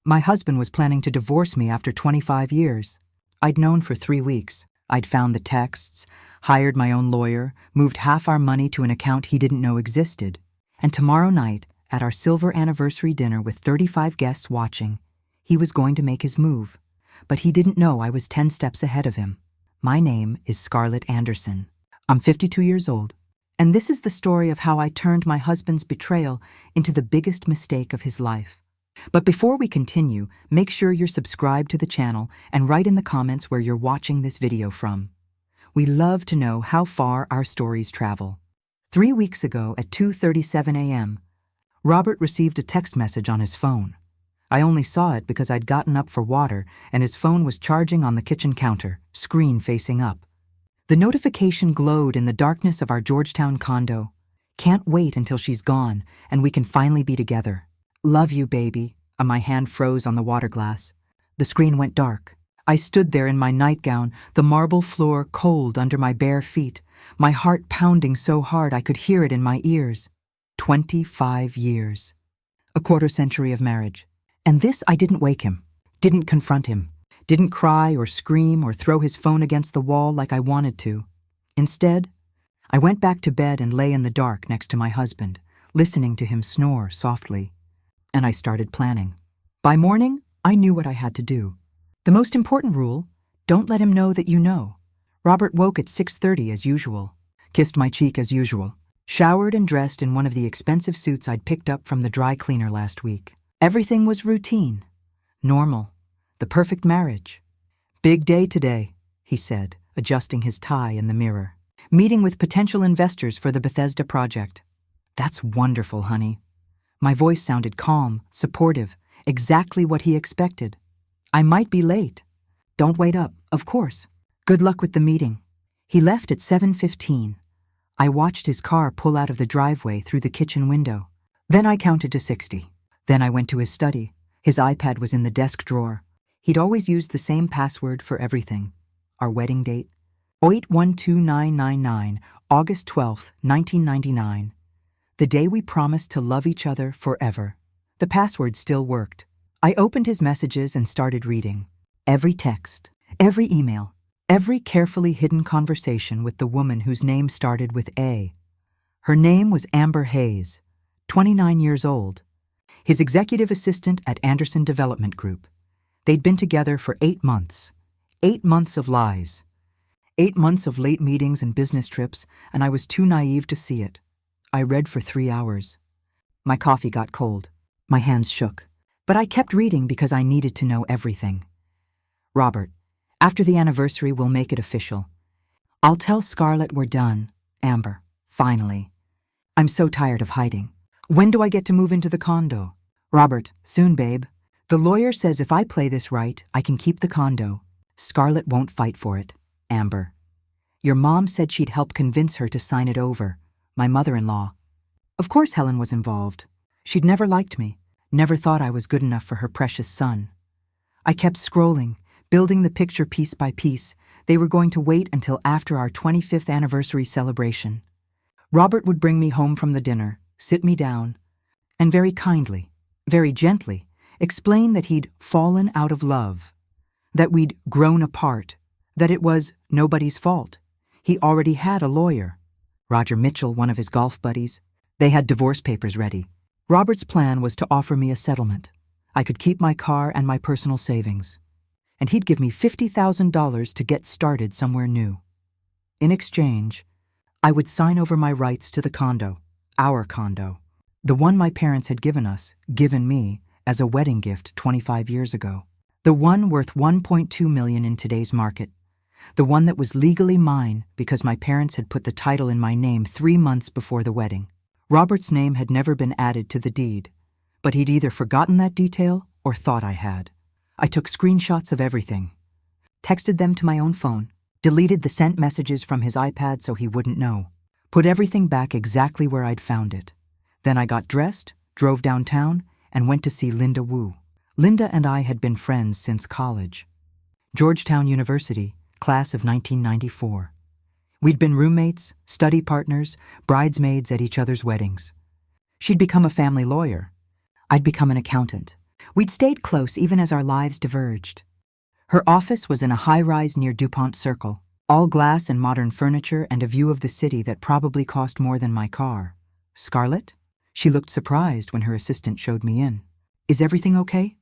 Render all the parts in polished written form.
My husband was planning to divorce me after 25 years. I'd known for 3 weeks. I'd found the texts, hired my own lawyer, moved half our money to an account he didn't know existed. And tomorrow night, at our silver anniversary dinner with 35 guests watching, he was going to make his move. But he didn't know I was 10 steps ahead of him. My name is Scarlett Anderson. I'm 52 years old, and this is the story of how I turned my husband's betrayal into the biggest mistake of his life. But before we continue, make sure you're subscribed to the channel and write in the comments where you're watching this video from. We love to know how far our stories travel. 3 weeks ago at 2:37 a.m., Robert received a text message on his phone. I only saw it because I'd gotten up for water and his phone was charging on the kitchen counter, screen facing up. The notification glowed in the darkness of our Georgetown condo. Can't wait until she's gone and we can finally be together. Love you, baby. My hand froze on the water glass. The screen went dark. I stood there in my nightgown, the marble floor cold under my bare feet, my heart pounding so hard I could hear it in my ears. 25 years. A quarter-century of marriage. And this I didn't wake him, didn't confront him, didn't cry or scream or throw his phone against the wall like I wanted to. Instead, I went back to bed and lay in the dark next to my husband, listening to him snore softly. And I started planning. By morning, I knew what I had to do. The most important rule, don't let him know that you know. Robert woke at 6:30 as usual, kissed my cheek as usual, showered and dressed in one of the expensive suits I'd picked up from the dry cleaner last week. Everything was routine, normal, the perfect marriage. Big day today, he said, adjusting his tie in the mirror. Meeting with potential investors for the Bethesda project. That's wonderful, honey. My voice sounded calm, supportive, exactly what he expected. I might be late. Don't wait up, of course. Good luck with the meeting. He left at 7:15. I watched his car pull out of the driveway through the kitchen window. Then I counted to 60. Then I went to his study. His iPad was in the desk drawer. He'd always used the same password for everything. Our wedding date, 08-12999, August 12th, 1999. The day we promised to love each other forever. The password still worked. I opened his messages and started reading. Every text, every email, every carefully hidden conversation with the woman whose name started with A. Her name was Amber Hayes, 29 years old. His executive assistant at Anderson Development Group. They'd been together for 8 months. 8 months of lies. 8 months of late meetings and business trips, and I was too naive to see it. I read for 3 hours. My coffee got cold. My hands shook. But I kept reading because I needed to know everything. Robert, after the anniversary, we'll make it official. I'll tell Scarlett we're done. Amber, finally. I'm so tired of hiding. When do I get to move into the condo? Robert, soon, babe. The lawyer says if I play this right, I can keep the condo. Scarlett won't fight for it. Amber. Your mom said she'd help convince her to sign it over. My mother-in-law. Of course Helen was involved. She'd never liked me, never thought I was good enough for her precious son. I kept scrolling, building the picture piece by piece. They were going to wait until after our 25th anniversary celebration. Robert would bring me home from the dinner, sit me down, and very kindly, very gently, explain that he'd fallen out of love, that we'd grown apart, that it was nobody's fault. He already had a lawyer. Roger Mitchell, one of his golf buddies. They had divorce papers ready. Robert's plan was to offer me a settlement. I could keep my car and my personal savings. And he'd give me $50,000 to get started somewhere new. In exchange, I would sign over my rights to the condo, our condo, the one my parents had given me, as a wedding gift 25 years ago. The one worth $1.2 million in today's market. The one that was legally mine because my parents had put the title in my name 3 months before the wedding. Robert's name had never been added to the deed, but he'd either forgotten that detail or thought I had. I took screenshots of everything, texted them to my own phone, deleted the sent messages from his iPad so he wouldn't know, put everything back exactly where I'd found it. Then I got dressed, drove downtown, and went to see Linda Wu. Linda and I had been friends since college. Georgetown University, class of 1994. We'd been roommates, study partners, bridesmaids at each other's weddings. She'd become a family lawyer. I'd become an accountant. We'd stayed close even as our lives diverged. Her office was in a high-rise near DuPont Circle, all glass and modern furniture and a view of the city that probably cost more than my car. Scarlett? She looked surprised when her assistant showed me in. Is everything okay?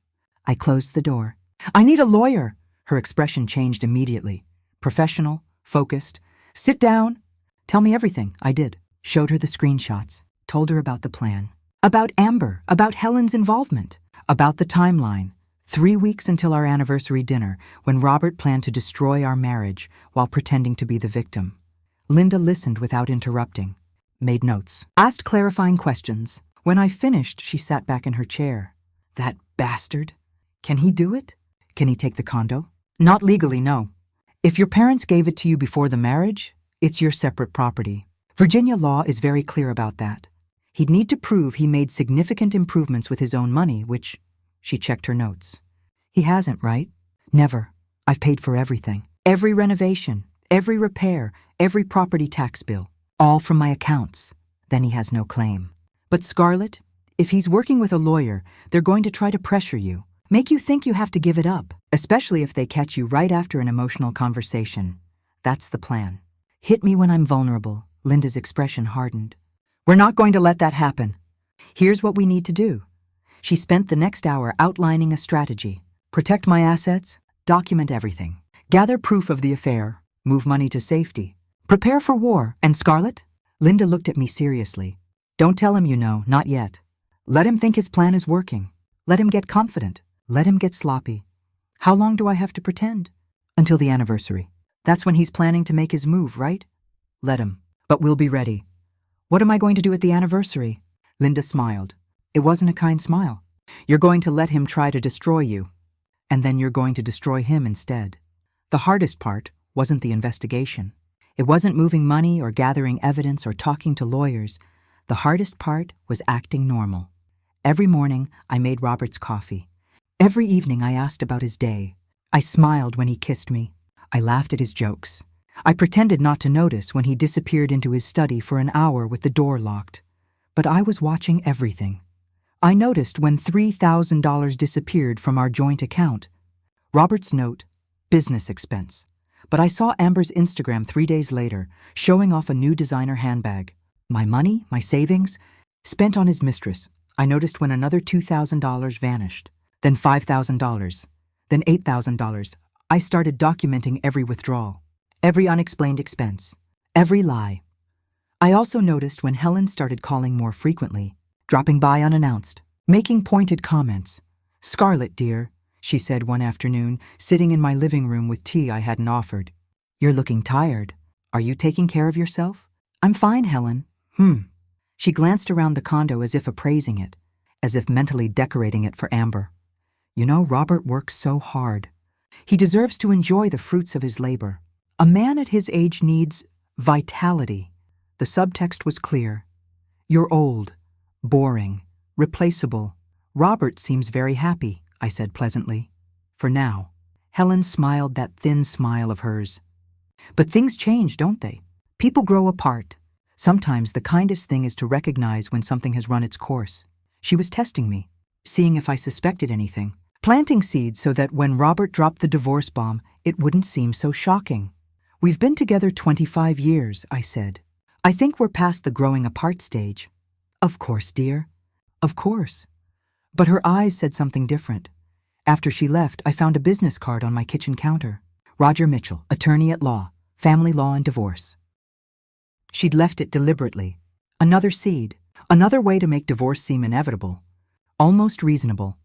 I closed the door. I need a lawyer! Her expression changed immediately. Professional, focused. Sit down! Tell me everything. I did. Showed her the screenshots. Told her about the plan. About Amber. About Helen's involvement. About the timeline. 3 weeks until our anniversary dinner, when Robert planned to destroy our marriage while pretending to be the victim. Linda listened without interrupting. Made notes. Asked clarifying questions. When I finished, she sat back in her chair. That bastard. Can he do it? Can he take the condo? Not legally, no. If your parents gave it to you before the marriage, it's your separate property. Virginia law is very clear about that. He'd need to prove he made significant improvements with his own money, which... She checked her notes. He hasn't, right? Never. I've paid for everything. Every renovation, every repair, every property tax bill. All from my accounts. Then he has no claim. But Scarlett, if he's working with a lawyer, they're going to try to pressure you. Make you think you have to give it up, especially if they catch you right after an emotional conversation. That's the plan. Hit me when I'm vulnerable. Linda's expression hardened. We're not going to let that happen. Here's what we need to do. She spent the next hour outlining a strategy. Protect my assets, document everything. Gather proof of the affair, move money to safety. Prepare for war. And Scarlett? Linda looked at me seriously. Don't tell him you know, not yet. Let him think his plan is working. Let him get confident. Let him get sloppy. How long do I have to pretend? Until the anniversary. That's when he's planning to make his move, right? Let him. But we'll be ready. What am I going to do at the anniversary? Linda smiled. It wasn't a kind smile. You're going to let him try to destroy you. And then you're going to destroy him instead. The hardest part wasn't the investigation. It wasn't moving money or gathering evidence or talking to lawyers. The hardest part was acting normal. Every morning, I made Robert's coffee. Every evening, I asked about his day. I smiled when he kissed me. I laughed at his jokes. I pretended not to notice when he disappeared into his study for an hour with the door locked. But I was watching everything. I noticed when $3,000 disappeared from our joint account. Robert's note, business expense. But I saw Amber's Instagram 3 days later, showing off a new designer handbag. My money, my savings, spent on his mistress. I noticed when another $2,000 vanished. Then $5,000. Then $8,000. I started documenting every withdrawal, every unexplained expense, every lie. I also noticed when Helen started calling more frequently, dropping by unannounced, making pointed comments. Scarlett, dear, she said one afternoon, sitting in my living room with tea I hadn't offered. You're looking tired. Are you taking care of yourself? I'm fine, Helen. She glanced around the condo as if appraising it, as if mentally decorating it for Amber. You know, Robert works so hard. He deserves to enjoy the fruits of his labor. A man at his age needs vitality. The subtext was clear. You're old, boring, replaceable. Robert seems very happy, I said pleasantly. For now. Helen smiled that thin smile of hers. But things change, don't they? People grow apart. Sometimes the kindest thing is to recognize when something has run its course. She was testing me, seeing if I suspected anything, planting seeds so that when Robert dropped the divorce bomb, it wouldn't seem so shocking. We've been together 25 years, I said. I think we're past the growing apart stage. Of course, dear. Of course. But her eyes said something different. After she left, I found a business card on my kitchen counter. Roger Mitchell, attorney at law, family law and divorce. She'd left it deliberately. Another seed, another way to make divorce seem inevitable. Almost reasonable.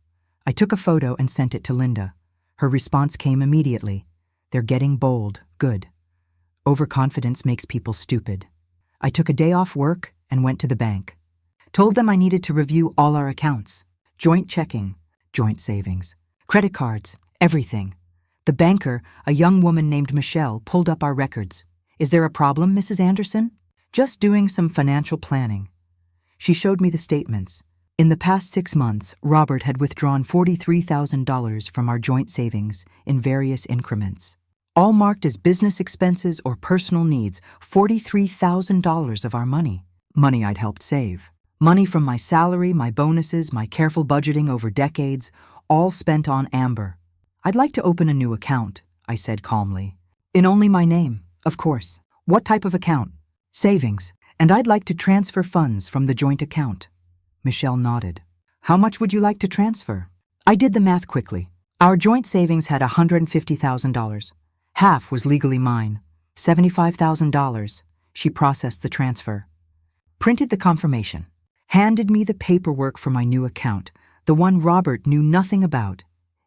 I took a photo and sent it to Linda. Her response came immediately. They're getting bold. Good. Overconfidence makes people stupid. I took a day off work and went to the bank. Told them I needed to review all our accounts. Joint checking, joint savings, credit cards, everything. The banker, a young woman named Michelle, pulled up our records. Is there a problem, Mrs. Anderson? Just doing some financial planning. She showed me the statements. In the past 6 months, Robert had withdrawn $43,000 from our joint savings in various increments. All marked as business expenses or personal needs, $43,000 of our money. Money I'd helped save. Money from my salary, my bonuses, my careful budgeting over decades, all spent on Amber. I'd like to open a new account, I said calmly. In only my name, of course. What type of account? Savings. And I'd like to transfer funds from the joint account. Michelle nodded. How much would you like to transfer? I did the math quickly. Our joint savings had $150,000. Half was legally mine. $75,000. She processed the transfer. Printed the confirmation. Handed me the paperwork for my new account, the one Robert knew nothing about.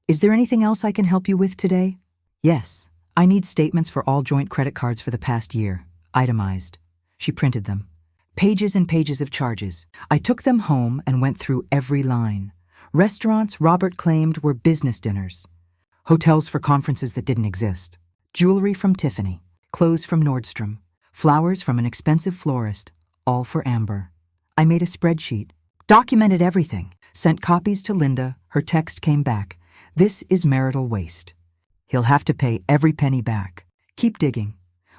Is there anything else I can help you with today? Yes. I need statements for all joint credit cards for the past year. Itemized. She printed them. Pages and pages of charges. I took them home and went through every line. Restaurants Robert claimed were business dinners. Hotels for conferences that didn't exist. Jewelry from Tiffany. Clothes from Nordstrom. Flowers from an expensive florist. All for Amber. I made a spreadsheet. Documented everything. Sent copies to Linda. Her text came back. This is marital waste. He'll have to pay every penny back. Keep digging.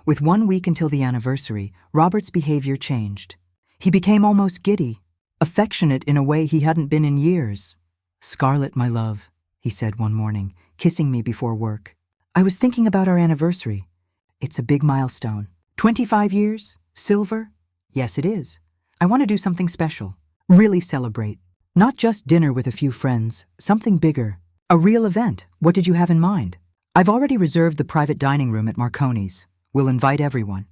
With 1 week until the anniversary, Robert's behavior changed. He became almost giddy, affectionate in a way he hadn't been in years. Scarlett, my love, he said one morning, kissing me before work. I was thinking about our anniversary. It's a big milestone. 25 years? Silver? Yes, it is. I want to do something special. Really celebrate. Not just dinner with a few friends, something bigger. A real event. What did you have in mind? I've already reserved the private dining room at Marconi's. We'll invite everyone.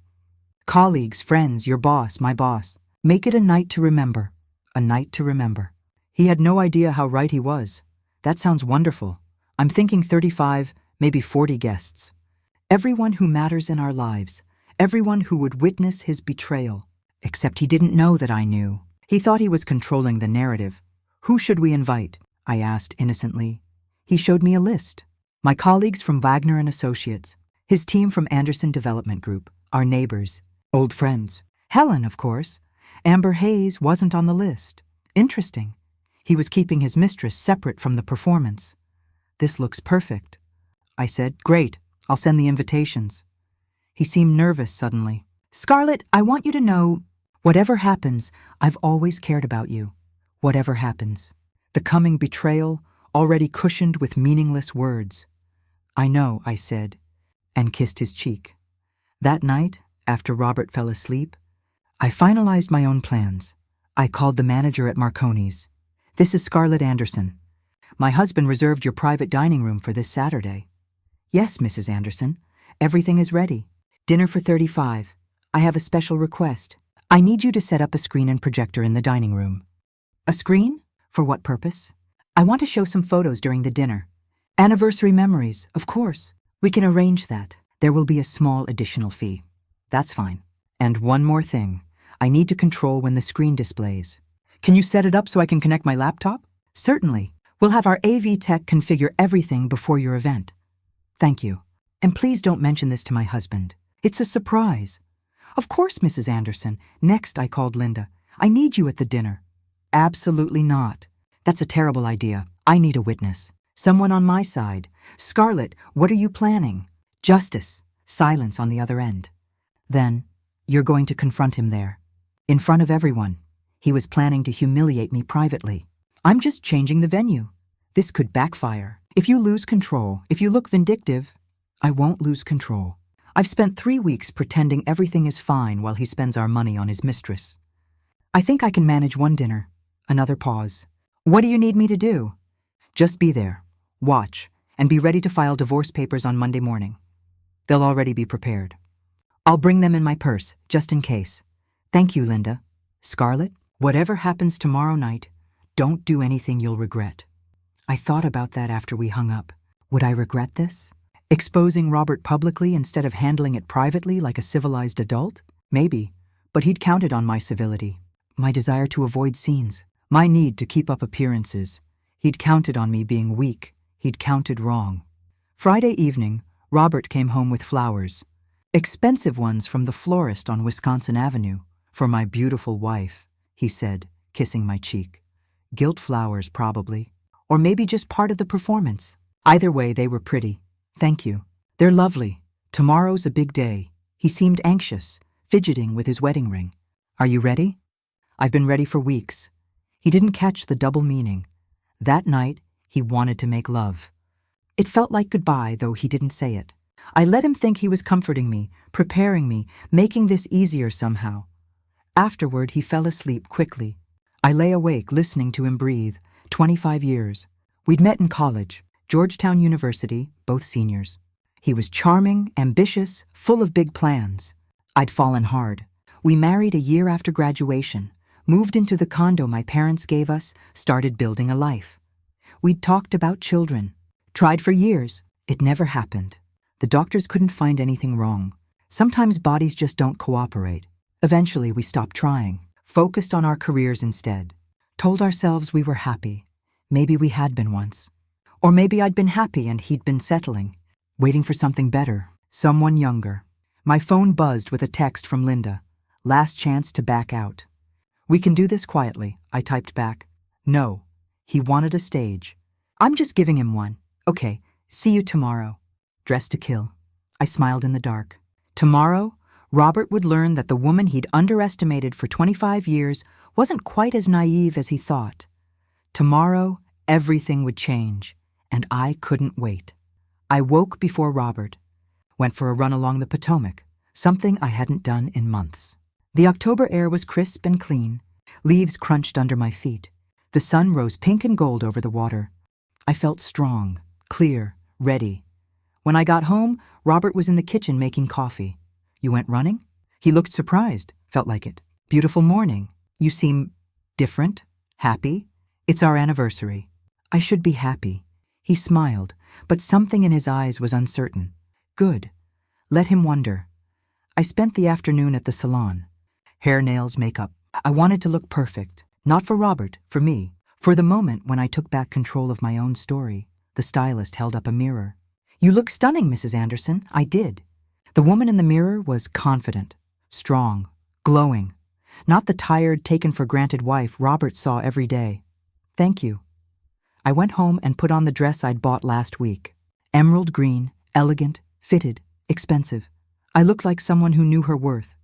Colleagues, friends, your boss, my boss. Make it a night to remember. A night to remember. He had no idea how right he was. That sounds wonderful. I'm thinking 35, maybe 40 guests. Everyone who matters in our lives. Everyone who would witness his betrayal. Except he didn't know that I knew. He thought he was controlling the narrative. Who should we invite? I asked innocently. He showed me a list. My colleagues from Wagner and Associates. His team from Anderson Development Group. Our neighbors. Old friends. Helen, of course. Amber Hayes wasn't on the list. Interesting. He was keeping his mistress separate from the performance. This looks perfect. I said, great, I'll send the invitations. He seemed nervous suddenly. Scarlett, I want you to know, whatever happens, I've always cared about you. Whatever happens. The coming betrayal, already cushioned with meaningless words. I know, I said, and kissed his cheek. That night, after Robert fell asleep, I finalized my own plans. I called the manager at Marconi's. This is Scarlett Anderson. My husband reserved your private dining room for this Saturday. Yes, Mrs. Anderson. Everything is ready. Dinner for 35. I have a special request. I need you to set up a screen and projector in the dining room. A screen? For what purpose? I want to show some photos during the dinner. Anniversary memories, of course. We can arrange that. There will be a small additional fee. That's fine. And one more thing. I need to control when the screen displays. Can you set it up so I can connect my laptop? Certainly. We'll have our AV tech configure everything before your event. Thank you. And please don't mention this to my husband. It's a surprise. Of course, Mrs. Anderson. Next, I called Linda. I need you at the dinner. Absolutely not. That's a terrible idea. I need a witness. Someone on my side. Scarlett, what are you planning? Justice. Silence on the other end. Then, you're going to confront him there. In front of everyone. He was planning to humiliate me privately. I'm just changing the venue. This could backfire. If you lose control, if you look vindictive, I won't lose control. I've spent 3 weeks pretending everything is fine while he spends our money on his mistress. I think I can manage one dinner. Another pause. What do you need me to do? Just be there, watch, and be ready to file divorce papers on Monday morning. They'll already be prepared. I'll bring them in my purse, just in case. Thank you, Linda. Scarlett, whatever happens tomorrow night, don't do anything you'll regret. I thought about that after we hung up. Would I regret this? Exposing Robert publicly instead of handling it privately like a civilized adult? Maybe, but he'd counted on my civility, my desire to avoid scenes, my need to keep up appearances. He'd counted on me being weak. He'd counted wrong. Friday evening, Robert came home with flowers. Expensive ones from the florist on Wisconsin Avenue. For my beautiful wife, he said, kissing my cheek. Gilt flowers, probably. Or maybe just part of the performance. Either way, they were pretty. Thank you. They're lovely. Tomorrow's a big day. He seemed anxious, fidgeting with his wedding ring. Are you ready? I've been ready for weeks. He didn't catch the double meaning. That night, He wanted to make love. It felt like goodbye, though he didn't say it. I let him think he was comforting me, preparing me, making this easier somehow. Afterward, he fell asleep quickly. I lay awake listening to him breathe. 25 years. We'd met in college, Georgetown University, both seniors. He was charming, ambitious, full of big plans. I'd fallen hard. We married a year after graduation, moved into the condo my parents gave us, started building a life. We'd talked about children. Tried for years. It never happened. The doctors couldn't find anything wrong. Sometimes bodies just don't cooperate. Eventually, we stopped trying, focused on our careers instead. Told ourselves we were happy. Maybe we had been once. Or maybe I'd been happy and he'd been settling, waiting for something better, someone younger. My phone buzzed with a text from Linda. Last chance to back out. We can do this quietly, I typed back. No. He wanted a stage. I'm just giving him one. Okay, see you tomorrow. Dressed to kill. I smiled in the dark. Tomorrow, Robert would learn that the woman he'd underestimated for 25 years wasn't quite as naive as he thought. Tomorrow, everything would change, and I couldn't wait. I woke before Robert, went for a run along the Potomac, something I hadn't done in months. The October air was crisp and clean. Leaves crunched under my feet. The sun rose pink and gold over the water. I felt strong, clear, ready. When I got home, Robert was in the kitchen making coffee. You went running? He looked surprised, felt like it. Beautiful morning. You seem different, happy. It's our anniversary. I should be happy. He smiled, but something in his eyes was uncertain. Good. Let him wonder. I spent the afternoon at the salon. Hair, nails, makeup. I wanted to look perfect. Not for Robert, for me. For the moment when I took back control of my own story, the stylist held up a mirror. You look stunning, Mrs. Anderson. I did. The woman in the mirror was confident, strong, glowing. Not the tired, taken-for-granted wife Robert saw every day. Thank you. I went home and put on the dress I'd bought last week. Emerald green, elegant, fitted, expensive. I looked like someone who knew her worth.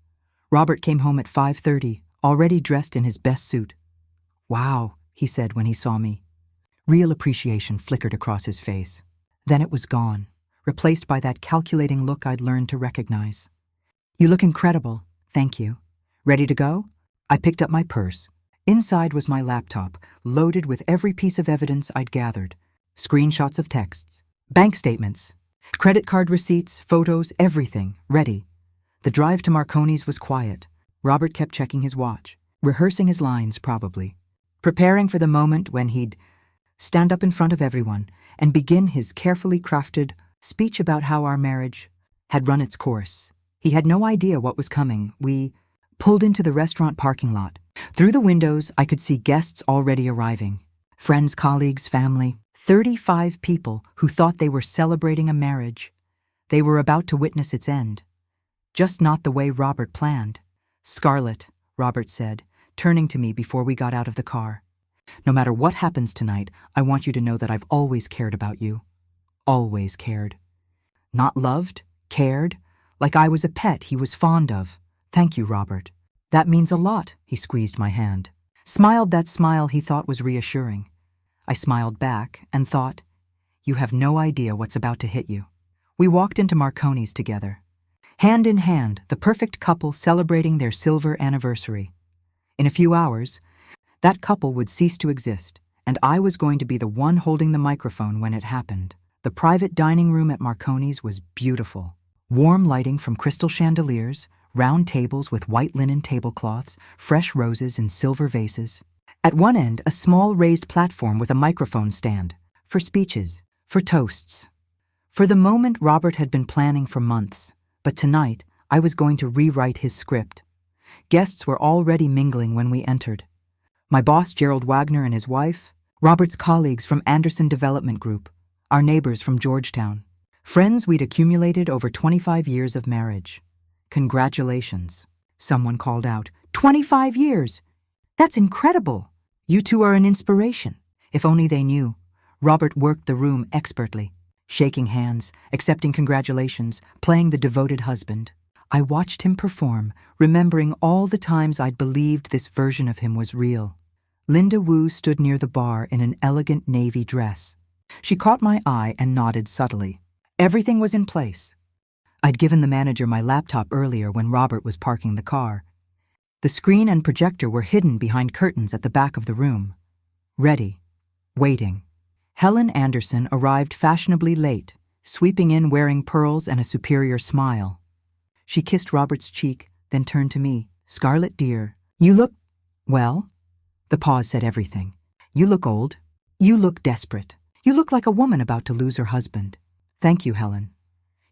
Robert came home at 5:30, already dressed in his best suit. Wow, he said when he saw me. Real appreciation flickered across his face. Then it was gone, replaced by that calculating look I'd learned to recognize. You look incredible. Thank you. Ready to go? I picked up my purse. Inside was my laptop, loaded with every piece of evidence I'd gathered. Screenshots of texts, bank statements, credit card receipts, photos, everything, ready. The drive to Marconi's was quiet. Robert kept checking his watch, rehearsing his lines probably, preparing for the moment when he'd stand up in front of everyone and begin his carefully crafted speech about how our marriage had run its course. He had no idea what was coming. We pulled into the restaurant parking lot. Through the windows, I could see guests already arriving. Friends, colleagues, family. 35 people who thought they were celebrating a marriage. They were about to witness its end. Just not the way Robert planned. Scarlett, Robert said, turning to me before we got out of the car. No matter what happens tonight, I want you to know that I've always cared about you. Always cared. Not loved, cared, like I was a pet he was fond of. Thank you, Robert. That means a lot, he squeezed my hand. Smiled that smile he thought was reassuring. I smiled back and thought, you have no idea what's about to hit you. We walked into Marconi's together. Hand in hand, the perfect couple celebrating their silver anniversary. In a few hours, that couple would cease to exist, and I was going to be the one holding the microphone when it happened. The private dining room at Marconi's was beautiful. Warm lighting from crystal chandeliers, round tables with white linen tablecloths, fresh roses in silver vases. At one end, a small raised platform with a microphone stand, for speeches, for toasts. For the moment Robert had been planning for months, but tonight I was going to rewrite his script. Guests were already mingling when we entered. My boss, Gerald Wagner, and his wife, Robert's colleagues from Anderson Development Group, our neighbors from Georgetown, friends we'd accumulated over 25 years of marriage. Congratulations, someone called out. 25 years! That's incredible! You two are an inspiration. If only they knew. Robert worked the room expertly, shaking hands, accepting congratulations, playing the devoted husband. I watched him perform, remembering all the times I'd believed this version of him was real. Linda Wu stood near the bar in an elegant navy dress. She caught my eye and nodded subtly. Everything was in place. I'd given the manager my laptop earlier when Robert was parking the car. The screen and projector were hidden behind curtains at the back of the room. Ready. Waiting. Helen Anderson arrived fashionably late, sweeping in wearing pearls and a superior smile. She kissed Robert's cheek, then turned to me. "Scarlett, dear, you look, well?" The pause said everything. "You look old. You look desperate. You look like a woman about to lose her husband." "Thank you, Helen.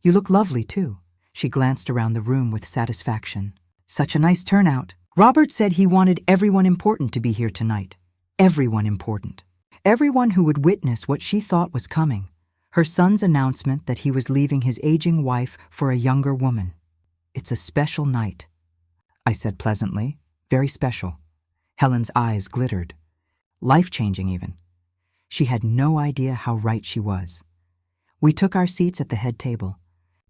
You look lovely, too." She glanced around the room with satisfaction. "Such a nice turnout." Robert said he wanted everyone important to be here tonight. Everyone important. Everyone who would witness what she thought was coming. Her son's announcement that he was leaving his aging wife for a younger woman. "It's a special night," I said pleasantly. "Very special." Helen's eyes glittered. Life-changing even. She had no idea how right she was. We took our seats at the head table.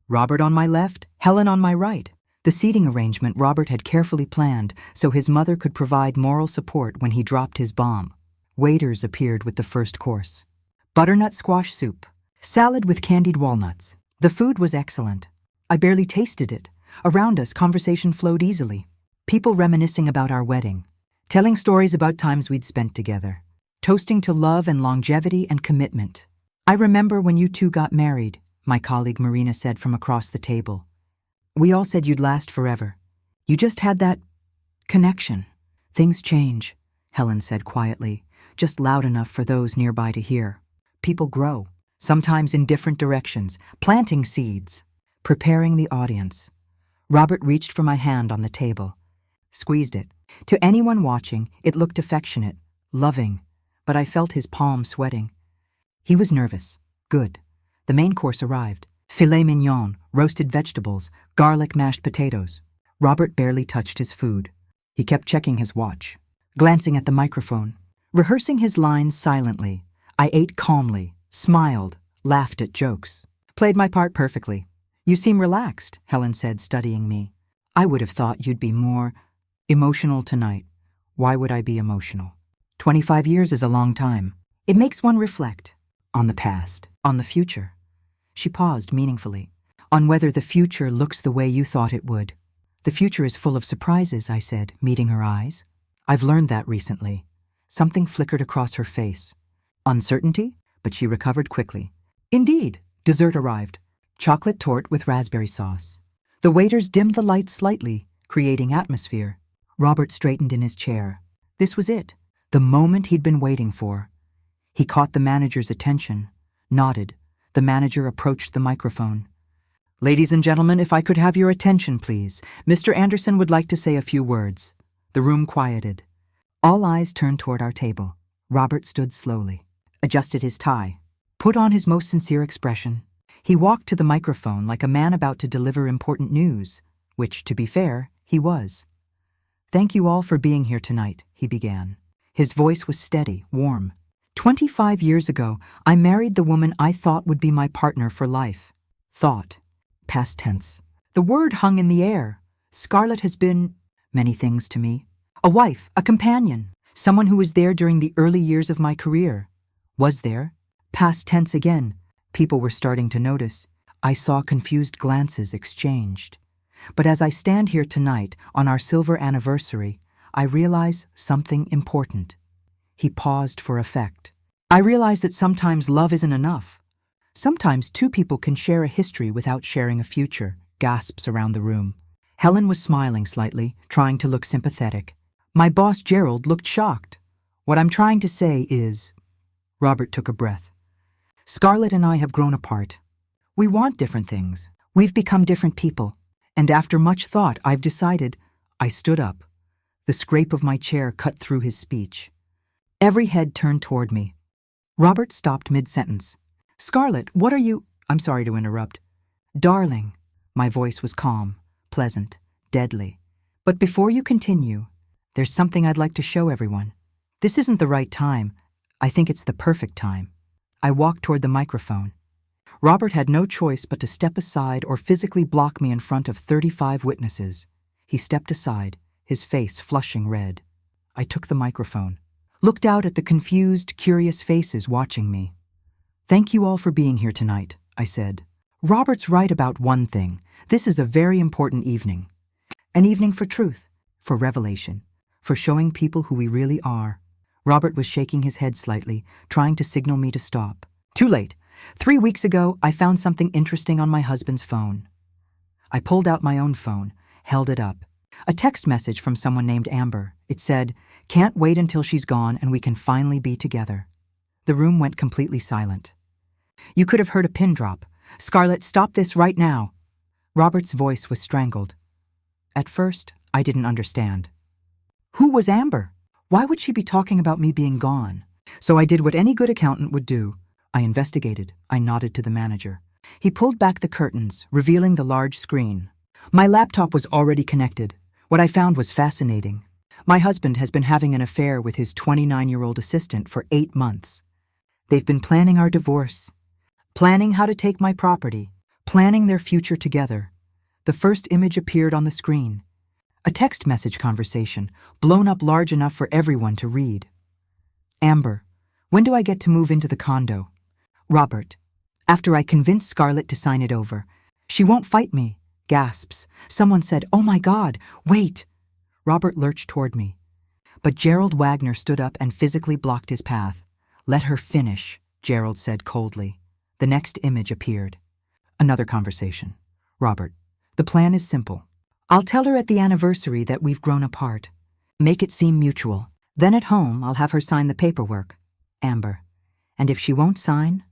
Robert on my left, Helen on my right. The seating arrangement Robert had carefully planned so his mother could provide moral support when he dropped his bomb. Waiters appeared with the first course. Butternut squash soup. Salad with candied walnuts. The food was excellent. I barely tasted it. Around us, conversation flowed easily. People reminiscing about our wedding. Telling stories about times we'd spent together. Toasting to love and longevity and commitment. "I remember when you two got married," my colleague Marina said from across the table. "We all said you'd last forever. You just had that connection." "Things change," Helen said quietly, just loud enough for those nearby to hear. "People grow, sometimes in different directions, planting seeds, preparing the audience." Robert reached for my hand on the table, squeezed it. To anyone watching, it looked affectionate, loving, but I felt his palm sweating. He was nervous. Good. The main course arrived. Filet mignon, roasted vegetables, garlic mashed potatoes. Robert barely touched his food. He kept checking his watch, glancing at the microphone, rehearsing his lines silently. I ate calmly, smiled, laughed at jokes. "Played my part perfectly." "You seem relaxed," Helen said, studying me. "I would have thought you'd be more emotional tonight." "Why would I be emotional? 25 years is a long time. It makes one reflect. On the past, on the future." She paused meaningfully. "On whether the future looks the way you thought it would." "The future is full of surprises," I said, meeting her eyes. "I've learned that recently." Something flickered across her face. Uncertainty? But she recovered quickly. "Indeed." Dessert arrived. Chocolate torte with raspberry sauce. The waiters dimmed the lights slightly, creating atmosphere. Robert straightened in his chair. This was it, the moment he'd been waiting for. He caught the manager's attention, nodded. The manager approached the microphone. "Ladies and gentlemen, if I could have your attention, please. Mr. Anderson would like to say a few words." The room quieted. All eyes turned toward our table. Robert stood slowly, adjusted his tie, put on his most sincere expression. He walked to the microphone like a man about to deliver important news, which, to be fair, he was. "Thank you all for being here tonight," he began. His voice was steady, warm. 25 years ago, I married the woman I thought would be my partner for life. Thought. Past tense. The word hung in the air. Scarlett has been many things to me. A wife, a companion, someone who was there during the early years of my career. Was there. Past tense again. People were starting to notice. I saw confused glances exchanged. But as I stand here tonight, on our silver anniversary, I realize something important. He paused for effect. I realize that sometimes love isn't enough. Sometimes two people can share a history without sharing a future. Gasps around the room. Helen was smiling slightly, trying to look sympathetic. My boss Gerald looked shocked. What I'm trying to say is... Robert took a breath. Scarlett and I have grown apart. We want different things. We've become different people. And after much thought, I've decided... I stood up. The scrape of my chair cut through his speech. Every head turned toward me. Robert stopped mid-sentence. "Scarlett, what are you—" "I'm sorry to interrupt." "Darling." My voice was calm, pleasant, deadly. "But before you continue, there's something I'd like to show everyone. This isn't the right time. I think it's the perfect time." I walked toward the microphone. Robert had no choice but to step aside or physically block me in front of 35 witnesses. He stepped aside, his face flushing red. I took the microphone, looked out at the confused, curious faces watching me. Thank you all for being here tonight, I said. Robert's right about one thing. This is a very important evening. An evening for truth, for revelation, for showing people who we really are. Robert was shaking his head slightly, trying to signal me to stop. Too late. 3 weeks ago, I found something interesting on my husband's phone. I pulled out my own phone, held it up. A text message from someone named Amber. It said, "Can't wait until she's gone and we can finally be together." The room went completely silent. You could have heard a pin drop. "Scarlett, stop this right now." Robert's voice was strangled. At first, I didn't understand. Who was Amber? Why would she be talking about me being gone? So I did what any good accountant would do. I investigated. I nodded to the manager. He pulled back the curtains, revealing the large screen. My laptop was already connected. What I found was fascinating. My husband has been having an affair with his 29-year-old assistant for 8 months. They've been planning our divorce, planning how to take my property, planning their future together. The first image appeared on the screen. A text message conversation, blown up large enough for everyone to read. Amber, when do I get to move into the condo? Robert, after I convince Scarlett to sign it over. She won't fight me. Gasps. Someone said, "Oh my God, wait." Robert lurched toward me. But Gerald Wagner stood up and physically blocked his path. "Let her finish," Gerald said coldly. The next image appeared. Another conversation. Robert, the plan is simple. I'll tell her at the anniversary that we've grown apart. Make it seem mutual. Then at home, I'll have her sign the paperwork. Amber, and if she won't sign?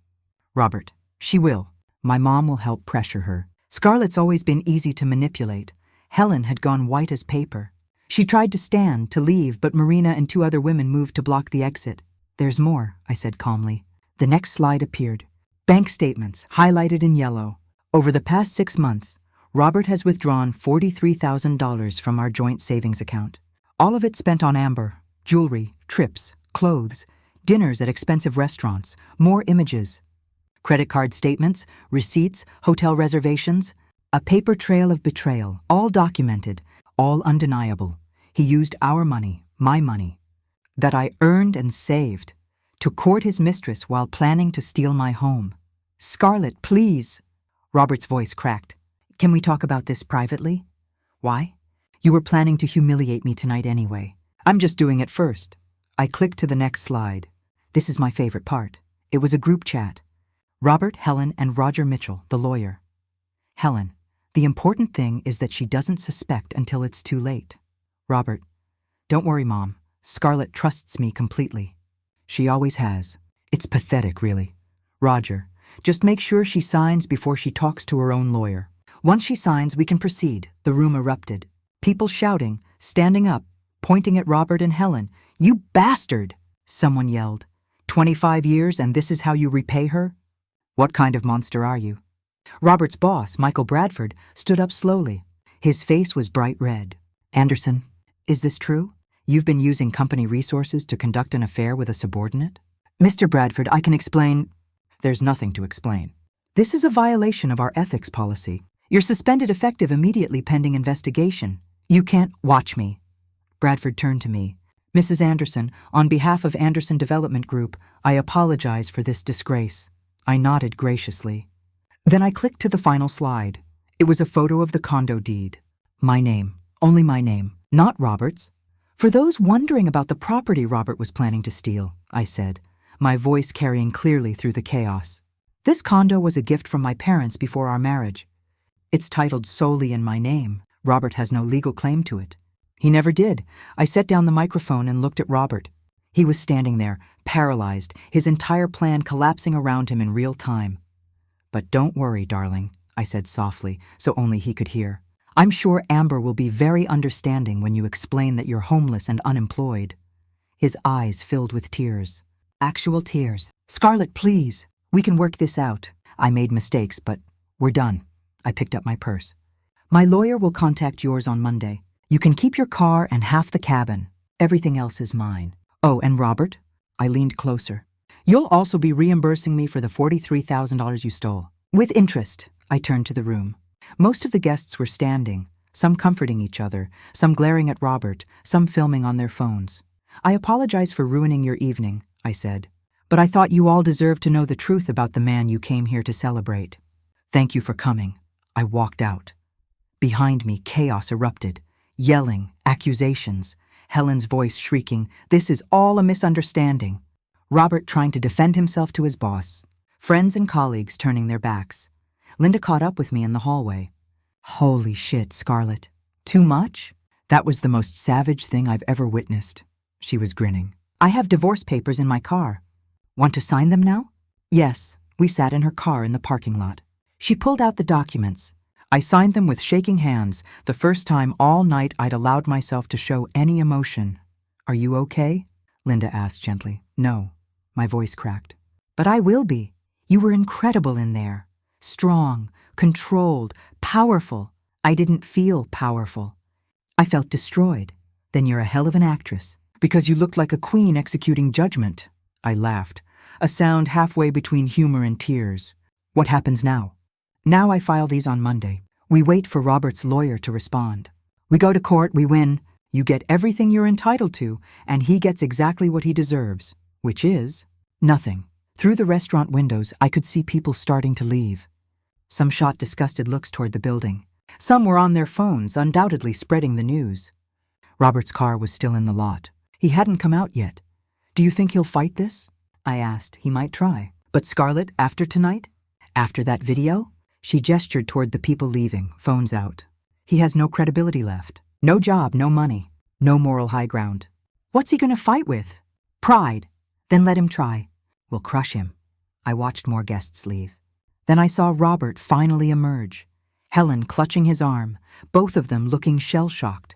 Robert, she will. My mom will help pressure her. Scarlett's always been easy to manipulate. Helen had gone white as paper. She tried to stand, to leave, but Marina and 2 other women moved to block the exit. There's more, I said calmly. The next slide appeared. Bank statements, highlighted in yellow. Over the past 6 months, Robert has withdrawn $43,000 from our joint savings account. All of it spent on Amber, jewelry, trips, clothes, dinners at expensive restaurants, more images. Credit card statements, receipts, hotel reservations, a paper trail of betrayal, all documented, all undeniable. He used our money, my money, that I earned and saved, to court his mistress while planning to steal my home. Scarlett, please. Robert's voice cracked. Can we talk about this privately? Why? You were planning to humiliate me tonight anyway. I'm just doing it first. I clicked to the next slide. This is my favorite part. It was a group chat. Robert, Helen, and Roger Mitchell, the lawyer. Helen, the important thing is that she doesn't suspect until it's too late. Robert, don't worry, Mom. Scarlett trusts me completely. She always has. It's pathetic, really. Roger, just make sure she signs before she talks to her own lawyer. Once she signs, we can proceed. The room erupted. People shouting, standing up, pointing at Robert and Helen. You bastard! Someone yelled. 25 years and this is how you repay her? What kind of monster are you? Robert's boss, Michael Bradford, stood up slowly. His face was bright red. Anderson, is this true? You've been using company resources to conduct an affair with a subordinate? Mr. Bradford, I can explain. There's nothing to explain. This is a violation of our ethics policy. You're suspended effective immediately pending investigation. You can't watch me. Bradford turned to me. Mrs. Anderson, on behalf of Anderson Development Group, I apologize for this disgrace. I nodded graciously. Then I clicked to the final slide. It was a photo of the condo deed. My name. Only my name. Not Robert's. For those wondering about the property Robert was planning to steal, I said, my voice carrying clearly through the chaos. This condo was a gift from my parents before our marriage. It's titled solely in my name. Robert has no legal claim to it. He never did. I set down the microphone and looked at Robert. He was standing there, paralyzed, his entire plan collapsing around him in real time. But don't worry, darling, I said softly, so only he could hear. I'm sure Amber will be very understanding when you explain that you're homeless and unemployed. His eyes filled with tears. Actual tears. Scarlett, please. We can work this out. I made mistakes, but we're done. I picked up my purse. My lawyer will contact yours on Monday. You can keep your car and half the cabin. Everything else is mine. Oh, and Robert? I leaned closer. You'll also be reimbursing me for the $43,000 you stole. With interest, I turned to the room. Most of the guests were standing, some comforting each other, some glaring at Robert, some filming on their phones. I apologize for ruining your evening, I said. But I thought you all deserved to know the truth about the man you came here to celebrate. Thank you for coming. I walked out. Behind me, chaos erupted. Yelling, accusations, Helen's voice shrieking, "This is all a misunderstanding." Robert trying to defend himself to his boss. Friends and colleagues turning their backs. Linda caught up with me in the hallway. "Holy shit, Scarlett. Too much?" "That was the most savage thing I've ever witnessed." She was grinning. "I have divorce papers in my car. Want to sign them now?" "Yes." We sat in her car in the parking lot. She pulled out the documents. I signed them with shaking hands, the first time all night I'd allowed myself to show any emotion. "Are you okay?" Linda asked gently. "No." My voice cracked. "But I will be. You were incredible in there. Strong, controlled, powerful. I didn't feel powerful. I felt destroyed. Then you're a hell of an actress. Because you looked like a queen executing judgment." I laughed, a sound halfway between humor and tears. "What happens now?" "Now I file these on Monday. We wait for Robert's lawyer to respond. We go to court, we win. You get everything you're entitled to, and he gets exactly what he deserves, which is nothing." Through the restaurant windows, I could see people starting to leave. Some shot disgusted looks toward the building. Some were on their phones, undoubtedly spreading the news. Robert's car was still in the lot. He hadn't come out yet. "Do you think he'll fight this?" I asked. "He might try. But Scarlett, after tonight? After that video?" She gestured toward the people leaving, phones out. "He has no credibility left. No job, no money, no moral high ground. What's he going to fight with? Pride. Then let him try. We'll crush him." I watched more guests leave. Then I saw Robert finally emerge. Helen clutching his arm, both of them looking shell-shocked.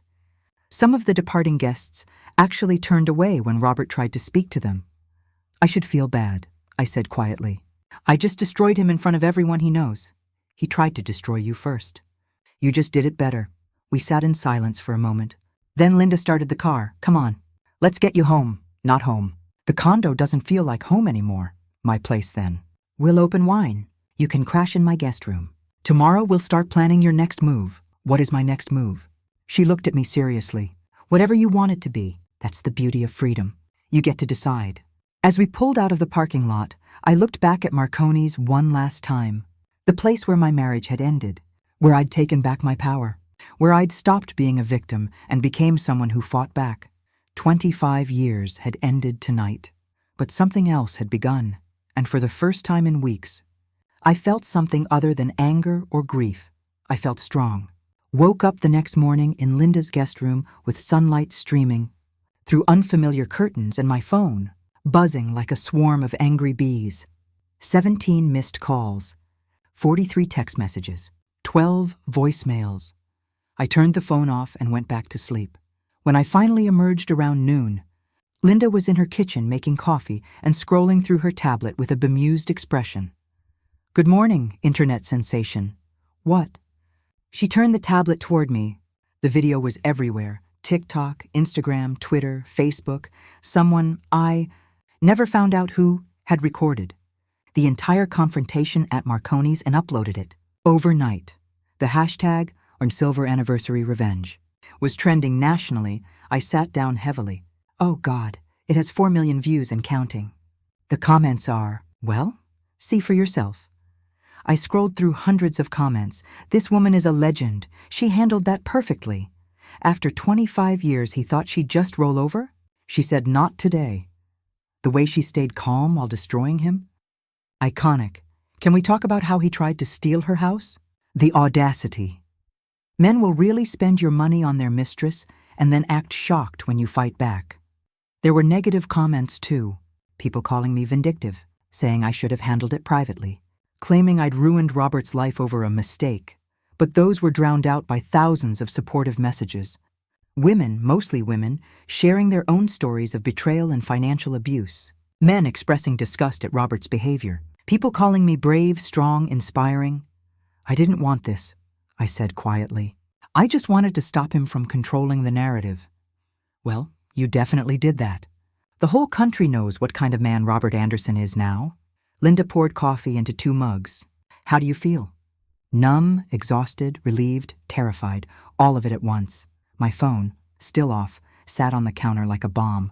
Some of the departing guests actually turned away when Robert tried to speak to them. "I should feel bad," I said quietly. "I just destroyed him in front of everyone he knows. He tried to destroy you first. You just did it better." We sat in silence for a moment. Then Linda started the car. "Come on. Let's get you home." "Not home. The condo doesn't feel like home anymore." "My place then." "We'll open wine. You can crash in my guest room. Tomorrow we'll start planning your next move." "What is my next move?" She looked at me seriously. "Whatever you want it to be. That's the beauty of freedom. You get to decide." As we pulled out of the parking lot, I looked back at Marconi's one last time. The place where my marriage had ended, where I'd taken back my power, where I'd stopped being a victim and became someone who fought back. 25 years had ended tonight, but something else had begun, and for the first time in weeks, I felt something other than anger or grief. I felt strong. Woke up the next morning in Linda's guest room with sunlight streaming through unfamiliar curtains and my phone, buzzing like a swarm of angry bees. 17 missed calls, 43 text messages, 12 voicemails. I turned the phone off and went back to sleep. When I finally emerged around noon, Linda was in her kitchen making coffee and scrolling through her tablet with a bemused expression. "Good morning, internet sensation." "What?" She turned the tablet toward me. The video was everywhere. TikTok, Instagram, Twitter, Facebook. Someone I never found out who had recorded the entire confrontation at Marconi's and uploaded it. Overnight, the hashtag on Silver Anniversary Revenge was trending nationally. I sat down heavily. Oh God, it has 4 million views and counting. The comments are, well, see for yourself. I scrolled through hundreds of comments. "This woman is a legend. She handled that perfectly. After 25 years, he thought she'd just roll over?" She said, "Not today." The way she stayed calm while destroying him? Iconic. Can we talk about how he tried to steal her house? The audacity. Men will really spend your money on their mistress and then act shocked when you fight back. There were negative comments too. People calling me vindictive, saying I should have handled it privately, claiming I'd ruined Robert's life over a mistake. But those were drowned out by thousands of supportive messages. Women, mostly women, sharing their own stories of betrayal and financial abuse. Men expressing disgust at Robert's behavior. People calling me brave, strong, inspiring. I didn't want this, I said quietly. I just wanted to stop him from controlling the narrative. Well, you definitely did that. The whole country knows what kind of man Robert Anderson is now. Linda poured coffee into 2 mugs. How do you feel? Numb, exhausted, relieved, terrified, all of it at once. My phone, still off, sat on the counter like a bomb.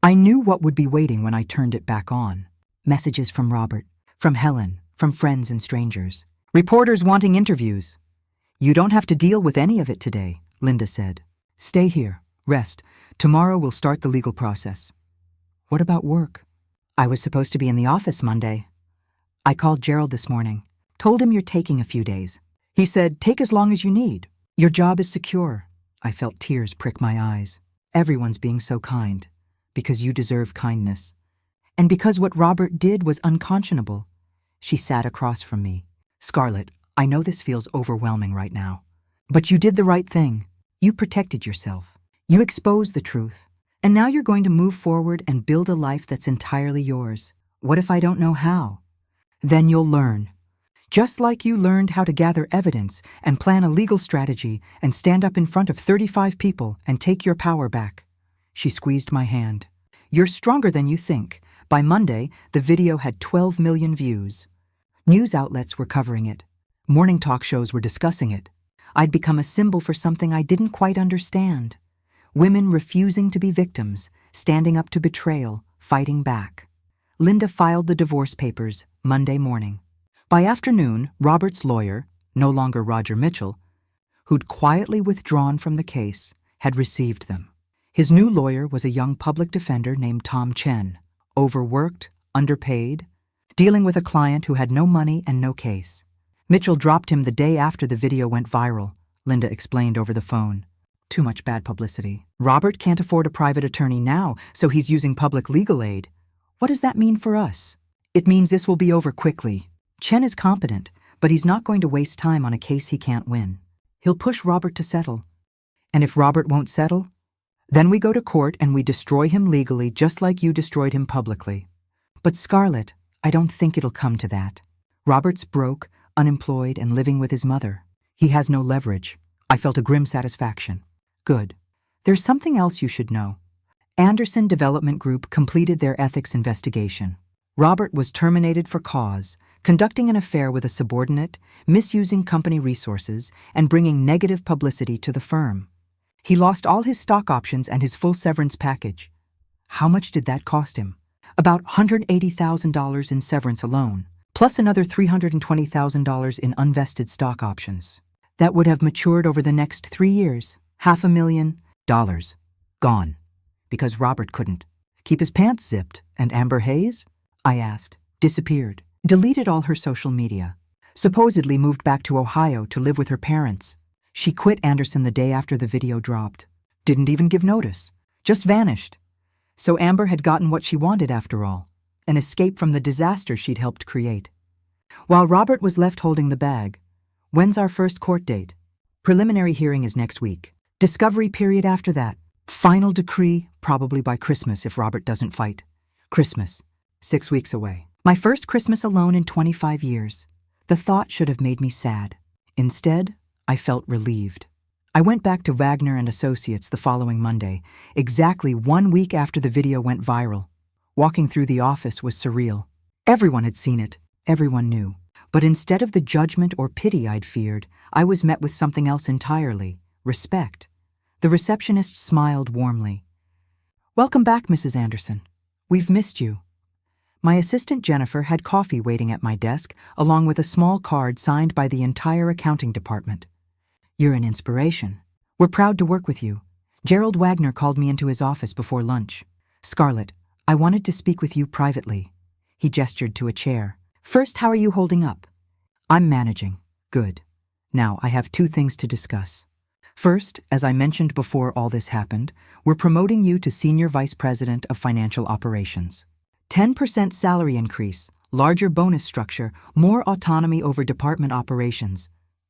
I knew what would be waiting when I turned it back on. Messages from Robert, from Helen, from friends and strangers. Reporters wanting interviews. You don't have to deal with any of it today, Linda said. Stay here, rest. Tomorrow we'll start the legal process. What about work? I was supposed to be in the office Monday. I called Gerald this morning, told him you're taking a few days. He said, take as long as you need. Your job is secure. I felt tears prick my eyes. Everyone's being so kind, because you deserve kindness. And because what Robert did was unconscionable. She sat across from me. Scarlett, I know this feels overwhelming right now. But you did the right thing. You protected yourself. You exposed the truth. And now you're going to move forward and build a life that's entirely yours. What if I don't know how? Then you'll learn. Just like you learned how to gather evidence and plan a legal strategy and stand up in front of 35 people and take your power back. She squeezed my hand. You're stronger than you think. By Monday, the video had 12 million views. News outlets were covering it. Morning talk shows were discussing it. I'd become a symbol for something I didn't quite understand. Women refusing to be victims, standing up to betrayal, fighting back. Linda filed the divorce papers Monday morning. By afternoon, Robert's lawyer, no longer Roger Mitchell, who'd quietly withdrawn from the case, had received them. His new lawyer was a young public defender named Tom Chen, overworked, underpaid, dealing with a client who had no money and no case. Mitchell dropped him the day after the video went viral, Linda explained over the phone. Too much bad publicity. Robert can't afford a private attorney now, so he's using public legal aid. What does that mean for us? It means this will be over quickly. Chen is competent, but he's not going to waste time on a case he can't win. He'll push Robert to settle. And if Robert won't settle, then we go to court and we destroy him legally just like you destroyed him publicly. But Scarlett, I don't think it'll come to that. Robert's broke, unemployed, and living with his mother. He has no leverage. I felt a grim satisfaction. Good. There's something else you should know. Anderson Development Group completed their ethics investigation. Robert was terminated for cause, conducting an affair with a subordinate, misusing company resources, and bringing negative publicity to the firm. He lost all his stock options and his full severance package. How much did that cost him? About $180,000 in severance alone, plus another $320,000 in unvested stock options. That would have matured over the next 3 years. $500,000. Gone. Because Robert couldn't keep his pants zipped. And Amber Hayes? I asked. Disappeared. Deleted all her social media. Supposedly moved back to Ohio to live with her parents. She quit Anderson the day after the video dropped. Didn't even give notice. Just vanished. So Amber had gotten what she wanted after all. An escape from the disaster she'd helped create. While Robert was left holding the bag. When's our first court date? Preliminary hearing is next week. Discovery period after that. Final decree, probably by Christmas if Robert doesn't fight. Christmas. 6 weeks away. My first Christmas alone in 25 years. The thought should have made me sad. Instead, I felt relieved. I went back to Wagner and Associates the following Monday, exactly 1 week after the video went viral. Walking through the office was surreal. Everyone had seen it. Everyone knew. But instead of the judgment or pity I'd feared, I was met with something else entirely. Respect. The receptionist smiled warmly. Welcome back, Mrs. Anderson. We've missed you. My assistant Jennifer had coffee waiting at my desk, along with a small card signed by the entire accounting department. You're an inspiration. We're proud to work with you. Gerald Wagner called me into his office before lunch. Scarlett, I wanted to speak with you privately. He gestured to a chair. First, how are you holding up? I'm managing. Good. Now, I have 2 things to discuss. First, as I mentioned before all this happened, we're promoting you to Senior Vice President of Financial Operations. 10% salary increase, larger bonus structure, more autonomy over department operations.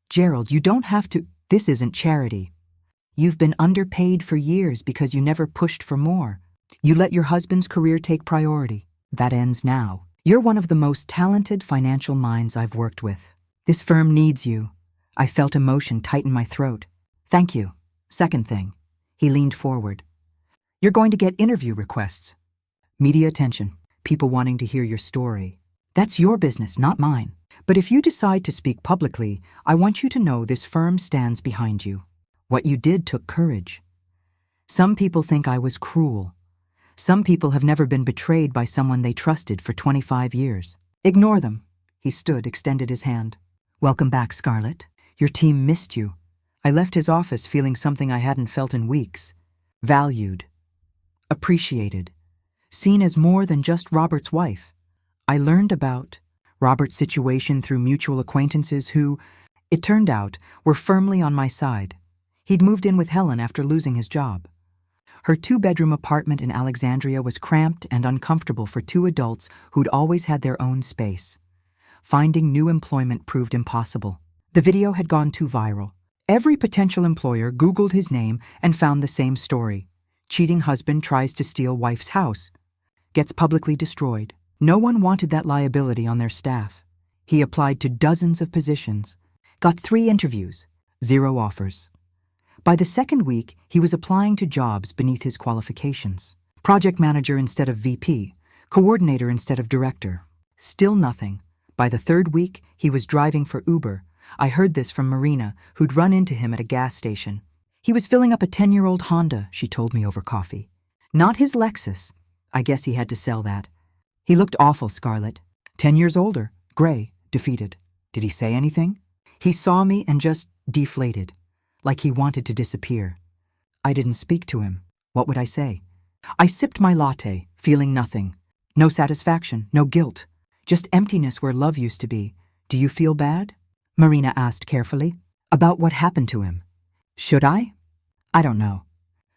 Gerald, you don't have to. This isn't charity. You've been underpaid for years because you never pushed for more. You let your husband's career take priority. That ends now. You're one of the most talented financial minds I've worked with. This firm needs you. I felt emotion tighten my throat. Thank you. Second thing. He leaned forward. You're going to get interview requests. Media attention. People wanting to hear your story. That's your business, not mine. But if you decide to speak publicly, I want you to know this firm stands behind you. What you did took courage. Some people think I was cruel. Some people have never been betrayed by someone they trusted for 25 years. Ignore them. He stood, extended his hand. Welcome back, Scarlett. Your team missed you. I left his office feeling something I hadn't felt in weeks. Valued. Appreciated. Seen as more than just Robert's wife. I learned about Robert's situation through mutual acquaintances who, it turned out, were firmly on my side. He'd moved in with Helen after losing his job. Her 2-bedroom apartment in Alexandria was cramped and uncomfortable for 2 adults who'd always had their own space. Finding new employment proved impossible. The video had gone too viral. Every potential employer Googled his name and found the same story. Cheating husband tries to steal wife's house. Gets publicly destroyed. No one wanted that liability on their staff. He applied to dozens of positions. Got 3 interviews. 0 offers. By the 2nd week, he was applying to jobs beneath his qualifications. Project manager instead of VP, coordinator instead of director. Still nothing. By the 3rd week, he was driving for Uber. I heard this from Marina, who'd run into him at a gas station. He was filling up a 10-year-old Honda, she told me over coffee. Not his Lexus. I guess he had to sell that. He looked awful, Scarlett. 10 years older, gray, defeated. Did he say anything? He saw me and just deflated. Like he wanted to disappear. I didn't speak to him. What would I say? I sipped my latte, feeling nothing. No satisfaction, no guilt. Just emptiness where love used to be. Do you feel bad? Marina asked carefully. About what happened to him. Should I? I don't know.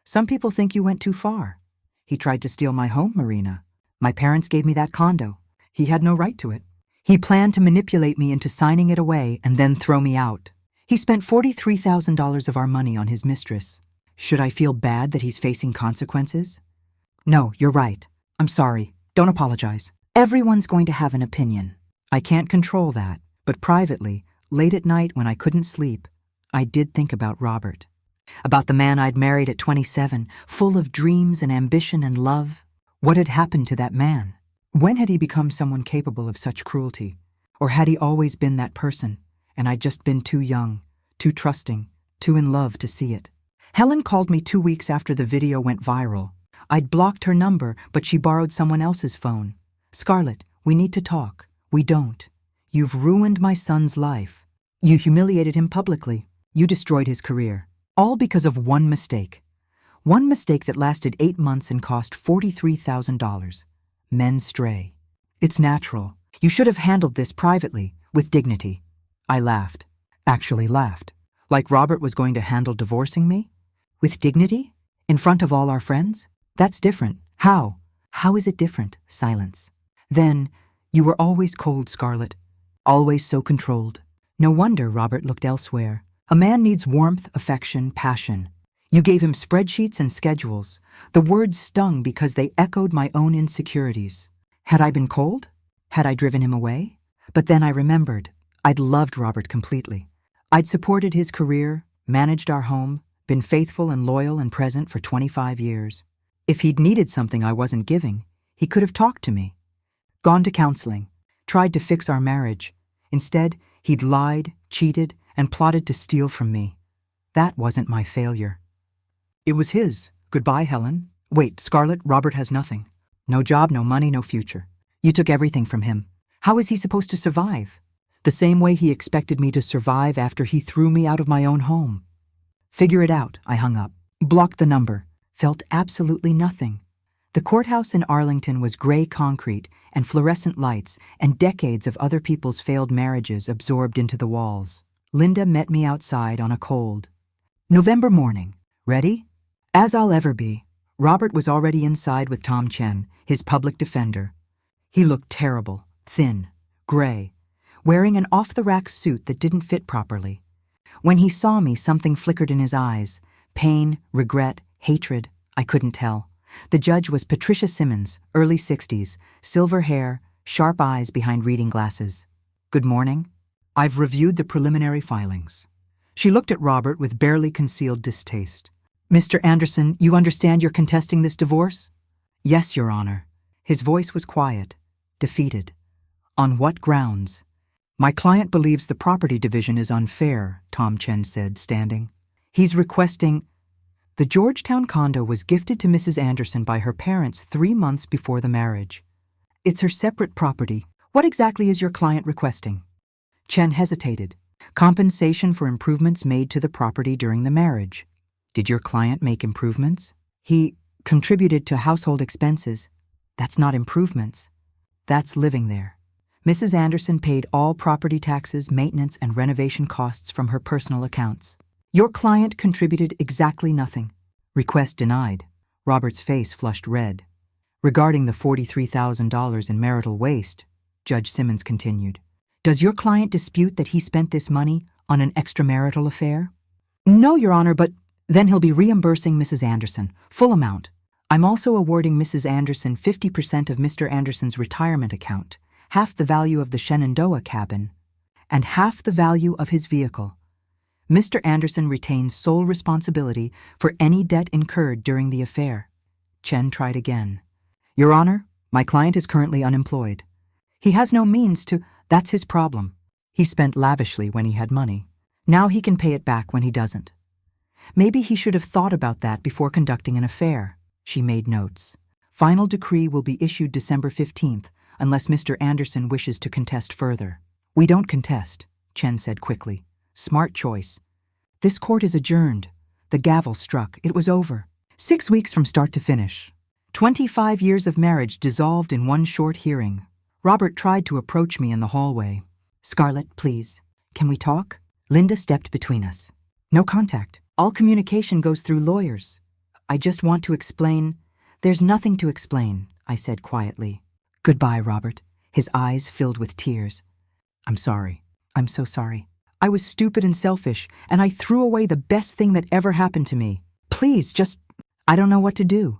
Some people think you went too far. He tried to steal my home, Marina. My parents gave me that condo. He had no right to it. He planned to manipulate me into signing it away and then throw me out. He spent $43,000 of our money on his mistress. Should I feel bad that he's facing consequences? No, you're right. I'm sorry. Don't apologize. Everyone's going to have an opinion. I can't control that, but privately, late at night when I couldn't sleep, I did think about Robert. About the man I'd married at 27, full of dreams and ambition and love. What had happened to that man? When had he become someone capable of such cruelty? Or had he always been that person? And I'd just been too young, too trusting, too in love to see it. Helen called me 2 weeks after the video went viral. I'd blocked her number, but she borrowed someone else's phone. Scarlett, we need to talk. We don't. You've ruined my son's life. You humiliated him publicly. You destroyed his career. All because of one mistake. One mistake that lasted 8 months and cost $43,000. Men stray. It's natural. You should have handled this privately, with dignity. I laughed. Actually laughed. Like Robert was going to handle divorcing me? With dignity? In front of all our friends? That's different. How? How is it different? Silence. Then, you were always cold, Scarlett. Always so controlled. No wonder Robert looked elsewhere. A man needs warmth, affection, passion. You gave him spreadsheets and schedules. The words stung because they echoed my own insecurities. Had I been cold? Had I driven him away? But then I remembered. I'd loved Robert completely. I'd supported his career, managed our home, been faithful and loyal and present for 25 years. If he'd needed something I wasn't giving, he could have talked to me. Gone to counseling, tried to fix our marriage. Instead, he'd lied, cheated, and plotted to steal from me. That wasn't my failure. It was his. Goodbye, Helen. Wait, Scarlett, Robert has nothing. No job, no money, no future. You took everything from him. How is he supposed to survive? The same way he expected me to survive after he threw me out of my own home. Figure it out, I hung up. Blocked the number. Felt absolutely nothing. The courthouse in Arlington was gray concrete and fluorescent lights and decades of other people's failed marriages absorbed into the walls. Linda met me outside on a cold November morning. Ready? As I'll ever be. Robert was already inside with Tom Chen, his public defender. He looked terrible, thin, gray, wearing an off-the-rack suit that didn't fit properly. When he saw me, something flickered in his eyes. Pain, regret, hatred, I couldn't tell. The judge was Patricia Simmons, early 60s, silver hair, sharp eyes behind reading glasses. Good morning. I've reviewed the preliminary filings. She looked at Robert with barely concealed distaste. Mr. Anderson, you understand you're contesting this divorce? Yes, Your Honor. His voice was quiet, defeated. On what grounds? My client believes the property division is unfair, Tom Chen said, standing. He's requesting... The Georgetown condo was gifted to Mrs. Anderson by her parents 3 months before the marriage. It's her separate property. What exactly is your client requesting? Chen hesitated. Compensation for improvements made to the property during the marriage. Did your client make improvements? He contributed to household expenses. That's not improvements. That's living there. Mrs. Anderson paid all property taxes, maintenance, and renovation costs from her personal accounts. Your client contributed exactly nothing. Request denied. Robert's face flushed red. Regarding the $43,000 in marital waste, Judge Simmons continued, does your client dispute that he spent this money on an extramarital affair? No, Your Honor, but then he'll be reimbursing Mrs. Anderson, full amount. I'm also awarding Mrs. Anderson 50% of Mr. Anderson's retirement account, half the value of the Shenandoah cabin, and half the value of his vehicle. Mr. Anderson retains sole responsibility for any debt incurred during the affair. Chen tried again. Your Honor, my client is currently unemployed. He has no means to. That's his problem. He spent lavishly when he had money. Now he can pay it back when he doesn't. Maybe he should have thought about that before conducting an affair. She made notes. Final decree will be issued December 15th, unless Mr. Anderson wishes to contest further. We don't contest, Chen said quickly. Smart choice. This court is adjourned. The gavel struck. It was over. 6 weeks from start to finish. 25 years of marriage dissolved in one short hearing. Robert tried to approach me in the hallway. Scarlett, please. Can we talk? Linda stepped between us. No contact. All communication goes through lawyers. I just want to explain. There's nothing to explain, I said quietly. Goodbye, Robert. His eyes filled with tears. I'm sorry. I'm so sorry. I was stupid and selfish, and I threw away the best thing that ever happened to me. Please, I don't know what to do.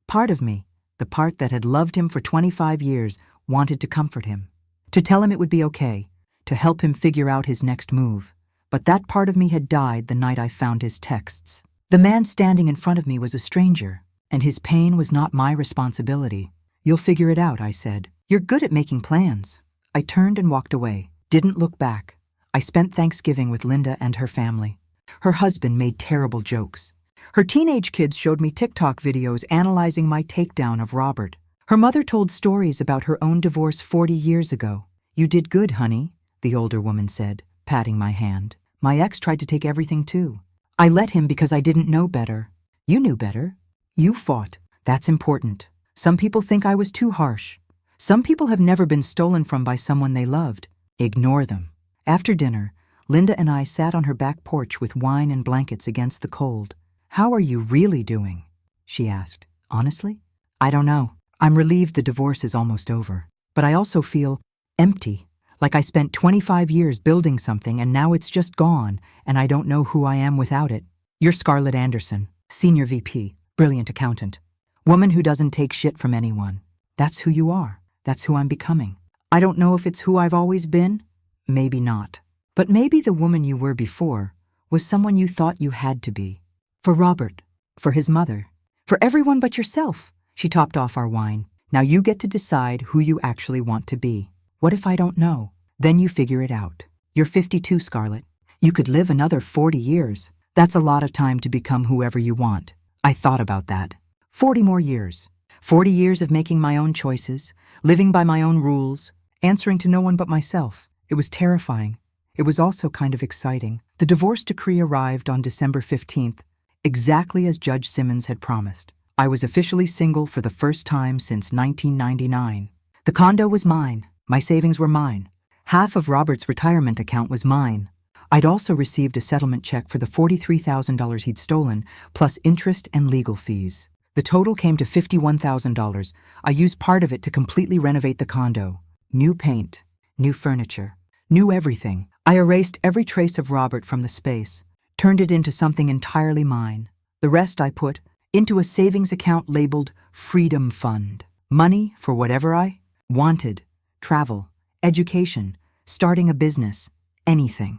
Part of me, the part that had loved him for 25 years, wanted to comfort him, to tell him it would be okay, to help him figure out his next move. But that part of me had died the night I found his texts. The man standing in front of me was a stranger, and his pain was not my responsibility. You'll figure it out, I said. You're good at making plans. I turned and walked away, didn't look back. I spent Thanksgiving with Linda and her family. Her husband made terrible jokes. Her teenage kids showed me TikTok videos analyzing my takedown of Robert. Her mother told stories about her own divorce 40 years ago. You did good, honey, the older woman said, patting my hand. My ex tried to take everything too. I let him because I didn't know better. You knew better. You fought. That's important. Some people think I was too harsh. Some people have never been stolen from by someone they loved. Ignore them. After dinner, Linda and I sat on her back porch with wine and blankets against the cold. How are you really doing? She asked. Honestly? I don't know. I'm relieved the divorce is almost over. But I also feel empty. Like I spent 25 years building something and now it's just gone and I don't know who I am without it. You're Scarlett Anderson, Senior VP, brilliant accountant. Woman who doesn't take shit from anyone. That's who you are. That's who I'm becoming. I don't know if it's who I've always been. Maybe not. But maybe the woman you were before was someone you thought you had to be. For Robert. For his mother. For everyone but yourself. She topped off our wine. Now you get to decide who you actually want to be. What if I don't know? Then you figure it out. You're 52, Scarlett. You could live another 40 years. That's a lot of time to become whoever you want. I thought about that. 40 more years. 40 years of making my own choices, living by my own rules, answering to no one but myself. It was terrifying. It was also kind of exciting. The divorce decree arrived on December 15th, exactly as Judge Simmons had promised. I was officially single for the first time since 1999. The condo was mine. My savings were mine. Half of Robert's retirement account was mine. I'd also received a settlement check for the $43,000 he'd stolen, plus interest and legal fees. The total came to $51,000. I used part of it to completely renovate the condo. New paint, new furniture, new everything. I erased every trace of Robert from the space, turned it into something entirely mine. The rest I put into a savings account labeled Freedom Fund. Money for whatever I wanted. Travel, education, starting a business, anything.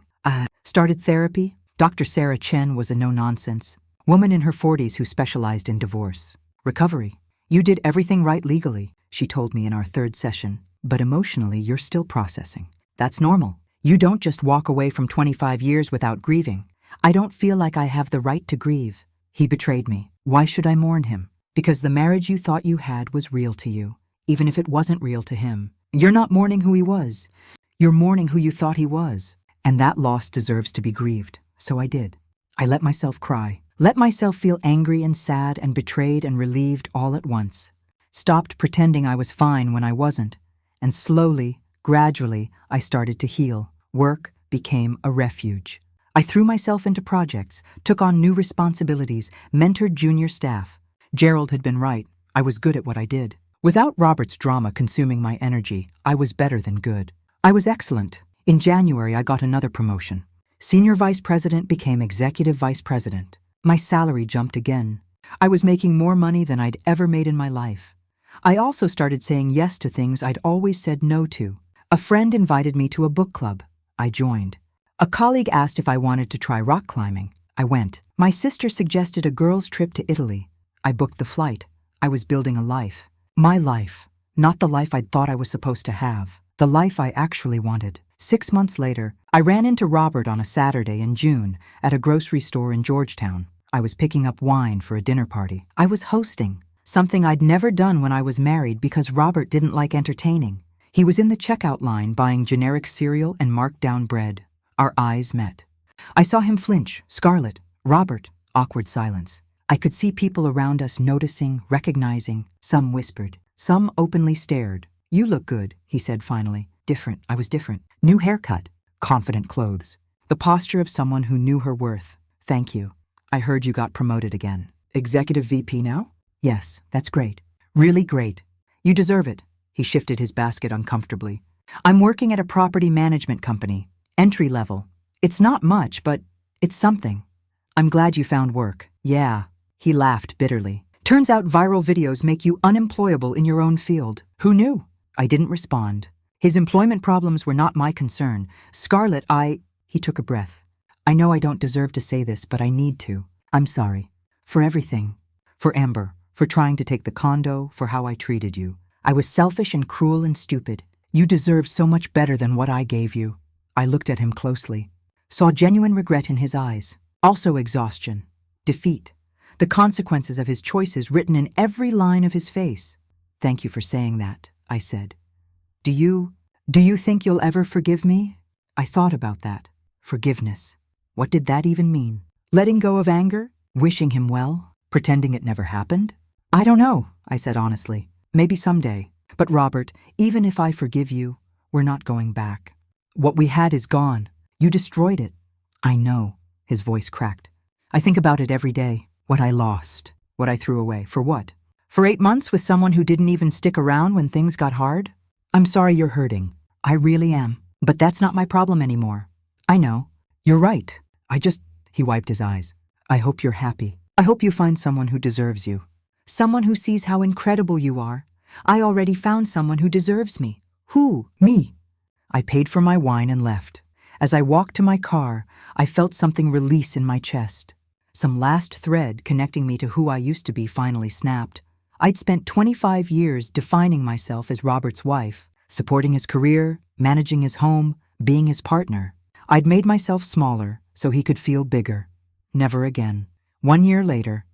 Started therapy. Dr. Sarah Chen was a no-nonsense woman in her 40s who specialized in divorce. Recovery. You did everything right legally, she told me in our third session, but emotionally you're still processing. That's normal. You don't just walk away from 25 years without grieving. I don't feel like I have the right to grieve. He betrayed me. Why should I mourn him? Because the marriage you thought you had was real to you, even if it wasn't real to him. You're not mourning who he was. You're mourning who you thought he was. And that loss deserves to be grieved. So I did. I let myself cry. Let myself feel angry and sad and betrayed and relieved all at once. Stopped pretending I was fine when I wasn't. And slowly, gradually, I started to heal. Work became a refuge. I threw myself into projects, took on new responsibilities, mentored junior staff. Gerald had been right. I was good at what I did. Without Robert's drama consuming my energy, I was better than good. I was excellent. In January, I got another promotion. Senior vice president became executive vice president. My salary jumped again. I was making more money than I'd ever made in my life. I also started saying yes to things I'd always said no to. A friend invited me to a book club. I joined. A colleague asked if I wanted to try rock climbing. I went. My sister suggested a girls' trip to Italy. I booked the flight. I was building a life. My life. Not the life I'd thought I was supposed to have. The life I actually wanted. 6 months later, I ran into Robert on a Saturday in June at a grocery store in Georgetown. I was picking up wine for a dinner party. I was hosting, something I'd never done when I was married because Robert didn't like entertaining. He was in the checkout line buying generic cereal and marked-down bread. Our eyes met. I saw him flinch, scarlet. Robert, awkward silence. I could see people around us noticing, recognizing. Some whispered. Some openly stared. "You look good," he said finally. Different. I was different. New haircut. Confident clothes. The posture of someone who knew her worth. "Thank you. I heard you got promoted again. Executive VP now?" "Yes, that's great. Really great. You deserve it." He shifted his basket uncomfortably. "I'm working at a property management company. Entry level. It's not much, but it's something. I'm glad you found work." "Yeah." He laughed bitterly. "Turns out viral videos make you unemployable in your own field. Who knew?" I didn't respond. His employment problems were not my concern. Scarlett, He took a breath. "I know I don't deserve to say this, but I need to. I'm sorry. For everything. For Amber. For trying to take the condo. For how I treated you. I was selfish and cruel and stupid. You deserve so much better than what I gave you." I looked at him closely. Saw genuine regret in his eyes. Also exhaustion. Defeat. The consequences of his choices written in every line of his face. "Thank you for saying that," I said. Do you think you'll ever forgive me?" I thought about that. Forgiveness. What did that even mean? Letting go of anger? Wishing him well? Pretending it never happened? "I don't know," I said honestly. "Maybe someday. But Robert, even if I forgive you, we're not going back. What we had is gone. You destroyed it." "I know," his voice cracked. "I think about it every day. What I lost. What I threw away. For what? For 8 months with someone who didn't even stick around when things got hard? I'm sorry you're hurting. I really am. But that's not my problem anymore. I know. You're right. He wiped his eyes. "I hope you're happy. I hope you find someone who deserves you. Someone who sees how incredible you are. I already found someone who deserves me." "Who?" "Me." I paid for my wine and left. As I walked to my car, I felt something release in my chest. Some last thread connecting me to who I used to be finally snapped. I'd spent 25 years defining myself as Robert's wife, supporting his career, managing his home, being his partner. I'd made myself smaller so he could feel bigger. Never again. 1 year later,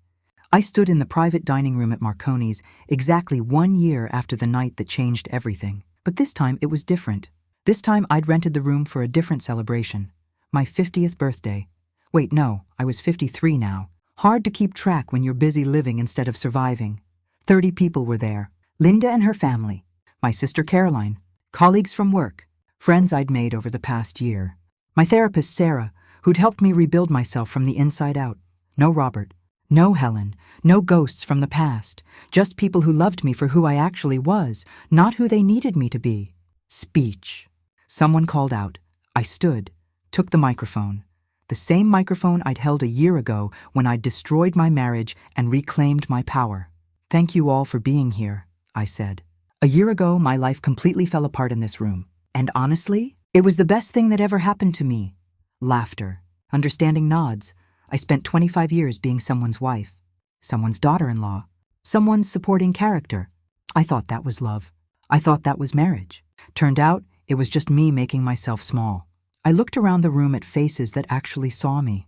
I stood in the private dining room at Marconi's exactly 1 year after the night that changed everything. But this time it was different. This time I'd rented the room for a different celebration. My 50th birthday. Wait, no, I was 53 now. Hard to keep track when you're busy living instead of surviving. 30 people were there. Linda and her family. My sister Caroline. Colleagues from work. Friends I'd made over the past year. My therapist Sarah, who'd helped me rebuild myself from the inside out. No Robert. No Helen. No ghosts from the past. Just people who loved me for who I actually was, not who they needed me to be. Speech. Someone called out. I stood, took the microphone. The same microphone I'd held a year ago when I'd destroyed my marriage and reclaimed my power. "Thank you all for being here," I said. A year ago, my life completely fell apart in this room. And honestly, it was the best thing that ever happened to me. Laughter. Understanding nods. I spent 25 years being someone's wife, someone's daughter-in-law, someone's supporting character. I thought that was love. I thought that was marriage. Turned out, it was just me making myself small. I looked around the room at faces that actually saw me.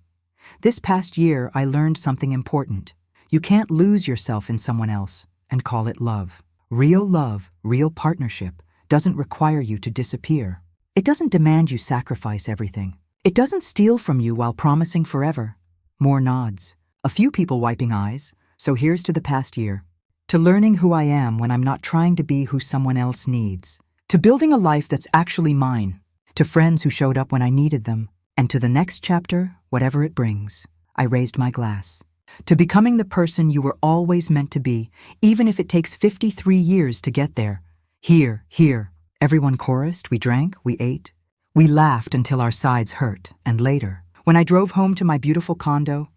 This past year, I learned something important. You can't lose yourself in someone else and call it love. Love, real partnership, doesn't require you to disappear. It doesn't demand you sacrifice everything. It doesn't steal from you while promising forever. More nods. A few people wiping eyes. So here's to the past year. To learning who I am when I'm not trying to be who someone else needs. To building a life that's actually mine. To friends who showed up when I needed them. And to the next chapter, whatever it brings. I raised my glass. To becoming the person you were always meant to be, even if it takes 53 years to get there. Here. Everyone chorused, we drank, we ate. We laughed until our sides hurt, and later, when I drove home to my beautiful condo,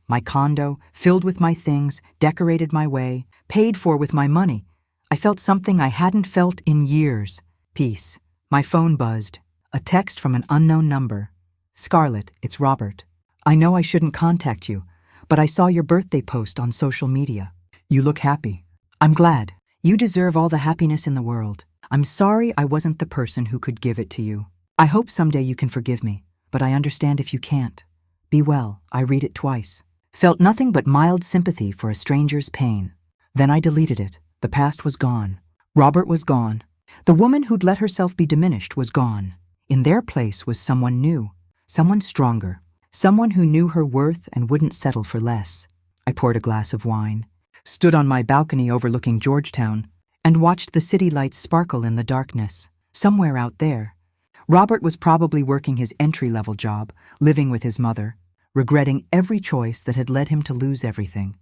filled with my things, decorated my way, paid for with my money, I felt something I hadn't felt in years. Peace. My phone buzzed. A text from an unknown number. Scarlett, it's Robert. I know I shouldn't contact you, but I saw your birthday post on social media. You look happy. I'm glad. You deserve all the happiness in the world. I'm sorry I wasn't the person who could give it to you. I hope someday you can forgive me, but I understand if you can't. Be well. I read it twice. Felt nothing but mild sympathy for a stranger's pain. Then I deleted it. The past was gone. Robert was gone. The woman who'd let herself be diminished was gone. In their place was someone new, someone stronger, someone who knew her worth and wouldn't settle for less. I poured a glass of wine, stood on my balcony overlooking Georgetown, and watched the city lights sparkle in the darkness. Somewhere out there, Robert was probably working his entry-level job, living with his mother, regretting every choice that had led him to lose everything.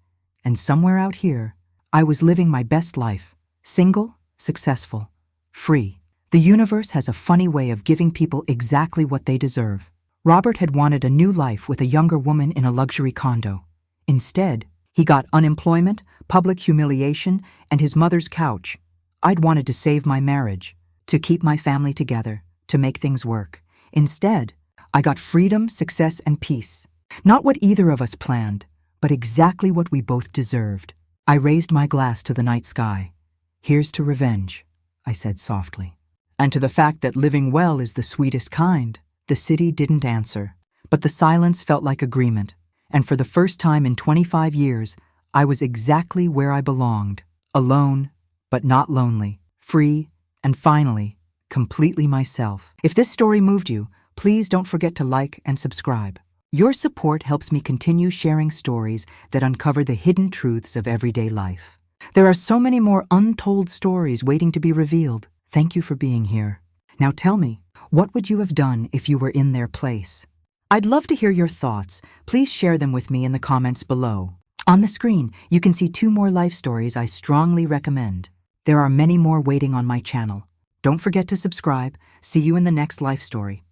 And somewhere out here, I was living my best life, single, successful, free. The universe has a funny way of giving people exactly what they deserve. Robert had wanted a new life with a younger woman in a luxury condo. Instead, he got unemployment, public humiliation, and his mother's couch. I'd wanted to save my marriage, to keep my family together, to make things work. Instead, I got freedom, success, and peace. Not what either of us planned, but exactly what we both deserved. I raised my glass to the night sky. Here's to revenge, I said softly. And to the fact that living well is the sweetest kind. The city didn't answer, but the silence felt like agreement. And for the first time in 25 years, I was exactly where I belonged. Alone, but not lonely. Free, and finally, completely myself. If this story moved you, please don't forget to like and subscribe. Your support helps me continue sharing stories that uncover the hidden truths of everyday life. There are so many more untold stories waiting to be revealed. Thank you for being here. Now tell me, what would you have done if you were in their place? I'd love to hear your thoughts. Please share them with me in the comments below. On the screen, you can see 2 more life stories I strongly recommend. There are many more waiting on my channel. Don't forget to subscribe. See you in the next life story.